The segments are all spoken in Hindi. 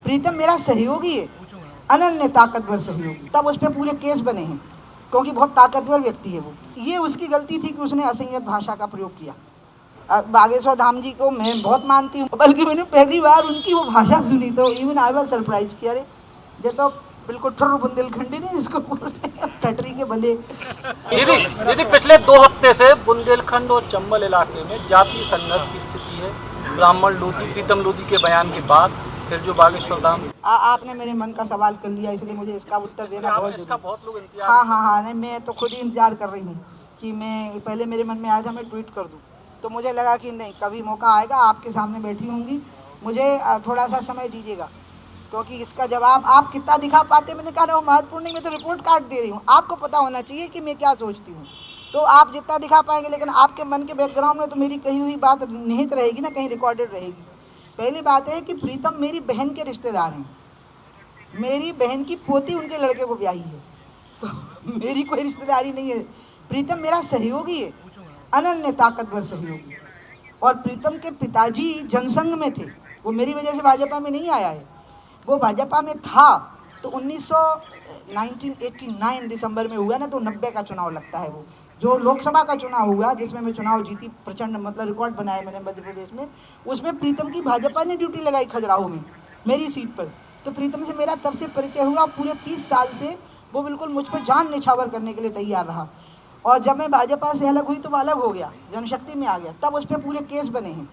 प्रीतम मेरा सहयोगी है, अनन्य ताकतवर सहयोगी। तब उस पर पूरे केस बने हैं क्योंकि बहुत ताकतवर व्यक्ति है वो। ये उसकी गलती थी कि उसने असंयत भाषा का प्रयोग किया। बागेश्वर धाम जी को मैं बहुत मानती हूँ, बल्कि मैंने पहली बार उनकी वो भाषा सुनी तो इवन आई वाज सरप्राइज कि अरे ये तो बिल्कुल ठुर्र बुंदेलखंडी नहीं जिसको बोलते हैं टटरी के बंदे। दीदी पिछले 2 हफ्ते से बुंदेलखंड और चंबल इलाके में जातीय संघर्ष की स्थिति है। ब्राह्मण लोधी, प्रीतम लोधी के बयान के बाद फिर जो बागेश्वर धाम आपने मेरे मन का सवाल कर लिया, इसलिए मुझे इसका उत्तर देना बहुत लोग इंतजार। हाँ, नहीं मैं तो खुद ही इंतजार कर रही हूँ कि मैं पहले मेरे मन में आया था मैं ट्वीट कर दूँ, तो मुझे लगा कि नहीं कभी मौका आएगा, आपके सामने बैठी होंगी, मुझे थोड़ा सा समय दीजिएगा क्योंकि इसका जवाब आप कितना दिखा पाते। मैंने कहा वो महत्वपूर्ण नहीं, मैं तो रिपोर्ट कार्ड दे रही हूँ, आपको पता होना चाहिए कि मैं क्या सोचती हूँ, तो आप जितना दिखा पाएंगे, लेकिन आपके मन के बैकग्राउंड में तो मेरी कही हुई बात निहित रहेगी ना, कहीं रिकॉर्डेड रहेगी। पहली बात है कि प्रीतम मेरी बहन के रिश्तेदार हैं, मेरी बहन की पोती उनके लड़के को ब्याही है, तो मेरी कोई रिश्तेदारी नहीं है। प्रीतम मेरा सहयोगी है, अनन्य ताकतवर सहयोगी। और प्रीतम के पिताजी जनसंघ में थे, वो मेरी वजह से भाजपा में नहीं आया है, वो भाजपा में था तो 1989 दिसंबर में हुआ ना, तो 90 का चुनाव लगता है वो जो लोकसभा का चुनाव हुआ जिसमें मैं चुनाव जीती, प्रचंड मतलब रिकॉर्ड बनाया मैंने मध्य प्रदेश में, उसमें प्रीतम की भाजपा ने ड्यूटी लगाई खजुराहो में मेरी सीट पर। तो प्रीतम से मेरा तब से परिचय हुआ, पूरे 30 साल से वो बिल्कुल मुझ पर जान निछावर करने के लिए तैयार रहा। और जब मैं भाजपा से अलग हुई तो वो अलग हो गया, जनशक्ति में आ गया, तब उस पर पूरे केस बने हैं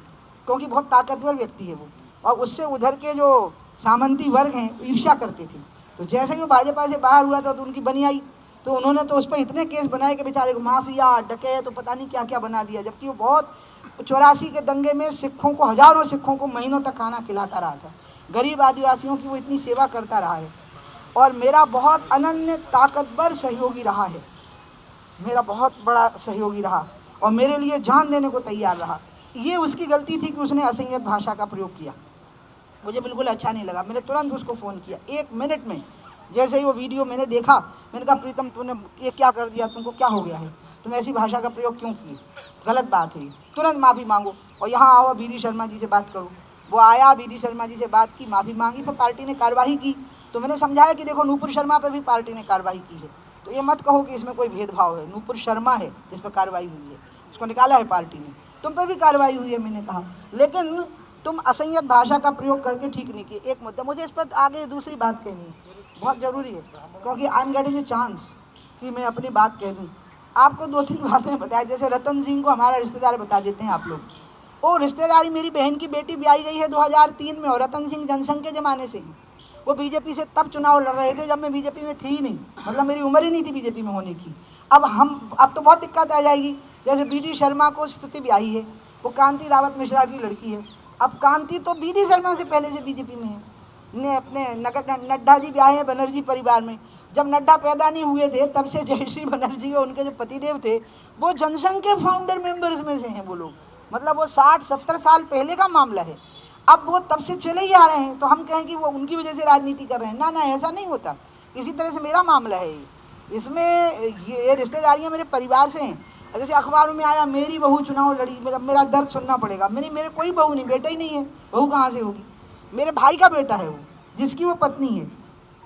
क्योंकि बहुत ताकतवर व्यक्ति है वो, और उससे उधर के जो सामंती वर्ग हैं ईर्ष्या करते थे। तो जैसे ही वो भाजपा से बाहर हुआ था तो उनकी बनी आई, तो उन्होंने तो उस पर इतने केस बनाए कि बेचारे को माफिया, डकैत, तो पता नहीं क्या क्या बना दिया, जबकि वो बहुत 84 के दंगे में सिखों को, हजारों सिखों को महीनों तक खाना खिलाता रहा था, गरीब आदिवासियों की वो इतनी सेवा करता रहा है, और मेरा बहुत अनन्य ताकतवर सहयोगी रहा है, मेरा बहुत बड़ा सहयोगी रहा और मेरे लिए जान देने को तैयार रहा। ये उसकी गलती थी कि उसने असंयत भाषा का प्रयोग किया, मुझे बिल्कुल अच्छा नहीं लगा। मैंने तुरंत उसको फ़ोन किया 1 मिनट में, जैसे ही वो वीडियो मैंने देखा, मैंने कहा प्रीतम तूने ये क्या कर दिया, तुमको क्या हो गया है, तुम ऐसी भाषा का प्रयोग क्यों किए, गलत बात है, तुरंत माफ़ी मांगो और यहाँ आओ बीडी शर्मा जी से बात करो। वो आया, बीडी शर्मा जी से बात की, माफ़ी मांगी, फिर पार्टी ने कार्रवाई की। तो मैंने समझाया कि देखो नूपुर शर्मा पर भी पार्टी ने कार्रवाई की है, तो ये मत कहो कि इसमें कोई भेदभाव है, नूपुर शर्मा है जिस पर कार्रवाई हुई है, उसको निकाला है पार्टी ने, तुम पर भी कार्रवाई हुई है, मैंने कहा, लेकिन तुम असंयत भाषा का प्रयोग करके ठीक नहीं किए। एक मुद्दा मुझे इस पर आगे दूसरी बात कहनी है, बहुत ज़रूरी है, क्योंकि I am getting a chance कि मैं अपनी बात कह दूँ। आपको 2-3 बातें बताया, जैसे रतन सिंह को हमारा रिश्तेदार बता देते हैं आप लोग, वो रिश्तेदारी मेरी बहन की बेटी ब्याही गई है 2003 में, और रतन सिंह जनसंघ के ज़माने से ही, वो बीजेपी से तब चुनाव लड़ रहे थे जब मैं बीजेपी में थी ही नहीं, मतलब मेरी उम्र ही नहीं थी बीजेपी में होने की। अब तो बहुत दिक्कत आ जाएगी, जैसे बीडी शर्मा को स्तुति ब्याही है, वो कांति रावत मिश्रा की लड़की है, अब कांति तो बीडी शर्मा से पहले से बीजेपी में है, ने अपने नड्डा जी ब्याहे हैं बनर्जी परिवार में, जब नड्डा पैदा नहीं हुए थे तब से जयश्री बनर्जी और उनके जो पतिदेव थे वो जनसंघ के फाउंडर मेंबर्स में से हैं वो लोग, मतलब वो 60-70 साल पहले का मामला है, अब वो तब से चले ही आ रहे हैं, तो हम कहें कि वो उनकी वजह से राजनीति कर रहे हैं, ना ऐसा नहीं होता। इसी तरह से मेरा मामला है, इसमें ये रिश्तेदारियाँ मेरे परिवार से हैं। जैसे अखबारों में आया मेरी बहू चुनाव लड़ी, मेरा दर्द सुनना पड़ेगा, मेरे कोई बहू नहीं, बेटा ही नहीं है, बहू कहाँ से होगी, मेरे भाई का बेटा है वो, जिसकी वो पत्नी है।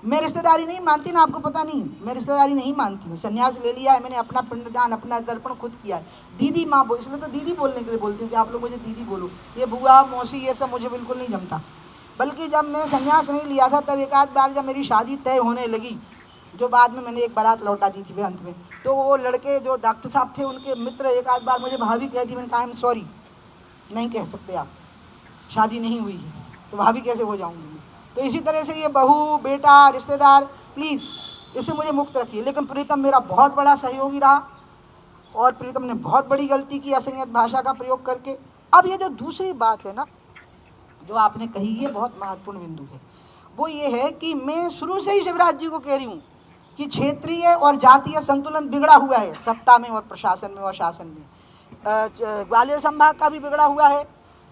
मैं रिश्तेदारी नहीं मानती ना, आपको पता नहीं, मैं रिश्तेदारी नहीं मानती हूँ, संन्यास ले लिया है मैंने, अपना पिंडदान, अपना तर्पण खुद किया है। दीदी माँ बोल, इसलिए तो दीदी बोलने के लिए बोलती हूँ कि आप लोग मुझे दीदी बोलो, ये बुआ मौसी ये सब मुझे बिल्कुल नहीं जमता। बल्कि जब मैंने संन्यास नहीं लिया था तब एक आध बार जब मेरी शादी तय होने लगी, जो बाद में मैंने एक बारात लौटा दी थी अंत में, तो वो लड़के जो डॉक्टर साहब थे उनके मित्र एक आध बार मुझे भाभी कहती, मैंने कहा आई एम सॉरी, नहीं कह सकते आप, शादी नहीं हुई है तो भाभी कैसे हो जाऊँगी। तो इसी तरह से ये बहू बेटा रिश्तेदार प्लीज़ इससे मुझे मुक्त रखिए। लेकिन प्रीतम मेरा बहुत बड़ा सहयोगी रहा और प्रीतम ने बहुत बड़ी गलती की असंयत भाषा का प्रयोग करके। अब ये जो दूसरी बात है ना जो आपने कही, ये बहुत महत्वपूर्ण बिंदु है, वो ये है कि मैं शुरू से ही शिवराज जी को कह रही हूँ कि क्षेत्रीय और जातीय संतुलन बिगड़ा हुआ है सत्ता में और प्रशासन में और शासन में। ग्वालियर संभाग का भी बिगड़ा हुआ है,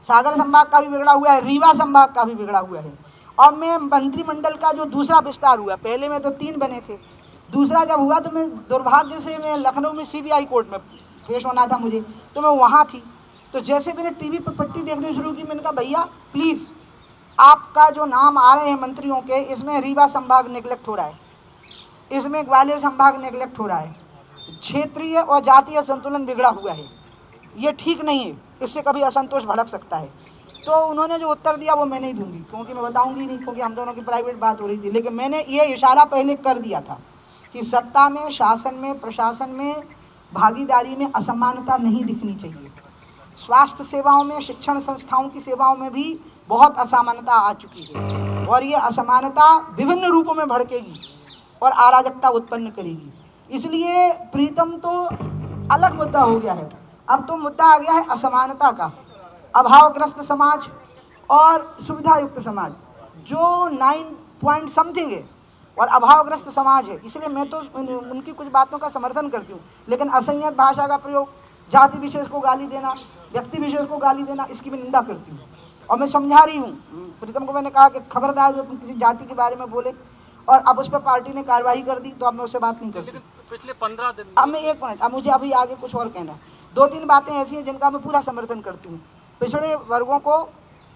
सागर संभाग का भी बिगड़ा हुआ है, रीवा संभाग का भी बिगड़ा हुआ है। और मैं मंत्रिमंडल का जो दूसरा विस्तार हुआ, पहले में तो 3 बने थे, दूसरा जब हुआ तो मैं दुर्भाग्य से मैं लखनऊ में CBI कोर्ट में पेश होना था मुझे, तो मैं वहाँ थी। तो जैसे मैंने टीवी पर पट्टी देखनी शुरू की, मैंने कहा भैया प्लीज़ आपका जो नाम आ रहे हैं मंत्रियों के, इसमें रीवा संभाग नेग्लेक्ट हो रहा है, इसमें ग्वालियर संभाग नेग्लेक्ट हो रहा है, क्षेत्रीय और जातीय संतुलन बिगड़ा हुआ है, ये ठीक नहीं है, इससे कभी असंतोष भड़क सकता है। तो उन्होंने जो उत्तर दिया वो मैं नहीं दूंगी, क्योंकि मैं बताऊंगी नहीं, क्योंकि हम दोनों की प्राइवेट बात हो रही थी। लेकिन मैंने ये इशारा पहले कर दिया था कि सत्ता में, शासन में, प्रशासन में, भागीदारी में असमानता नहीं दिखनी चाहिए। स्वास्थ्य सेवाओं में, शिक्षण संस्थाओं की सेवाओं में भी बहुत असमानता आ चुकी है, और ये असमानता विभिन्न रूपों में भड़केगी और अराजकता उत्पन्न करेगी। इसलिए प्रीतम तो अलग मुद्दा हो गया है, अब तो मुद्दा आ गया है असमानता का। अभावग्रस्त समाज और सुविधायुक्त समाज जो 9 पॉइंट समथिंग है और अभावग्रस्त समाज है, इसलिए मैं तो उनकी कुछ बातों का समर्थन करती हूँ। लेकिन असंयत भाषा का प्रयोग, जाति विशेष को गाली देना, व्यक्ति विशेष को गाली देना, इसकी मैं निंदा करती हूँ। और मैं समझा रही हूँ प्रीतम को, मैंने कहा कि खबरदार जो तुम किसी जाति के बारे में बोले, और अब उस पर पार्टी ने कार्रवाई कर दी, तो अब मैं उससे बात नहीं करती। पिछले 15 दिन अब मैं 1 मिनट, अब मुझे अभी आगे कुछ और कहना है। 2-3 बातें ऐसी हैं जिनका मैं पूरा समर्थन करती हूँ। पिछड़े वर्गों को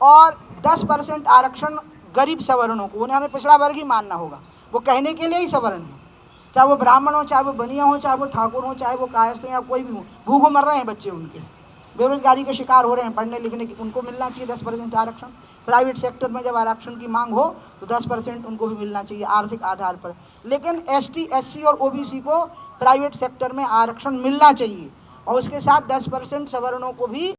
और 10% आरक्षण गरीब सवर्णों को, उन्हें हमें पिछड़ा वर्ग ही मानना होगा, वो कहने के लिए ही सवर्ण है, चाहे वो ब्राह्मण हो, चाहे वो बनिया हो, चाहे वो ठाकुर हो, चाहे वो कायस्थ हो, या कोई भी हो। भूखों मर रहे हैं बच्चे उनके, बेरोजगारी के शिकार हो रहे हैं, पढ़ने लिखने की, उनको मिलना चाहिए 10% आरक्षण। प्राइवेट सेक्टर में जब आरक्षण की मांग हो तो 10% उनको भी मिलना चाहिए आर्थिक आधार पर। लेकिन ST, SC और OBC को प्राइवेट सेक्टर में आरक्षण मिलना चाहिए, और उसके साथ 10% सवर्णों को भी